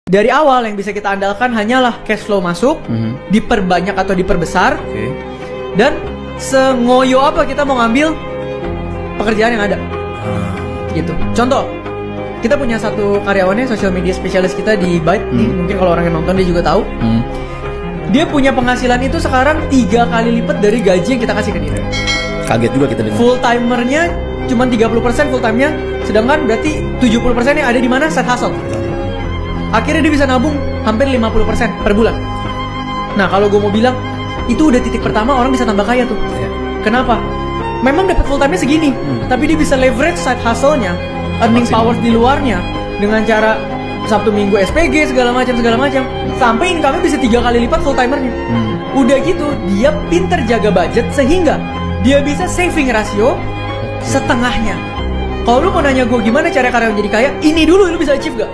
Dari awal yang bisa kita andalkan hanyalah cash flow masuk, diperbanyak atau diperbesar, dan sengoyo apa kita mau ngambil pekerjaan yang ada. Gitu. Contoh, kita punya satu karyawannya, social media spesialis kita di Byte. Nih, mungkin kalau orang yang nonton dia juga tahu. Dia punya penghasilan itu sekarang 3 kali lipat dari gaji yang kita kasih ke dia. Kaget juga kita dengar. Full timernya cuma 30% full time-nya, sedangkan berarti 70% yang ada di mana? Side hustle. Akhirnya dia bisa nabung hampir 50% per bulan. Nah, kalau gue mau bilang, itu udah titik pertama orang bisa tambah kaya tuh. Kenapa? Memang dapat full time-nya segini, tapi dia bisa leverage side hustle-nya, earning power di luarnya, dengan cara Sabtu Minggu SPG segala macam, sampai income-nya bisa 3 kali lipat full timernya. Udah gitu, dia pinter jaga budget sehingga dia bisa saving rasio setengahnya. Kalau lu mau nanya gue gimana cara karyawan jadi kaya, ini dulu lu bisa achieve gak?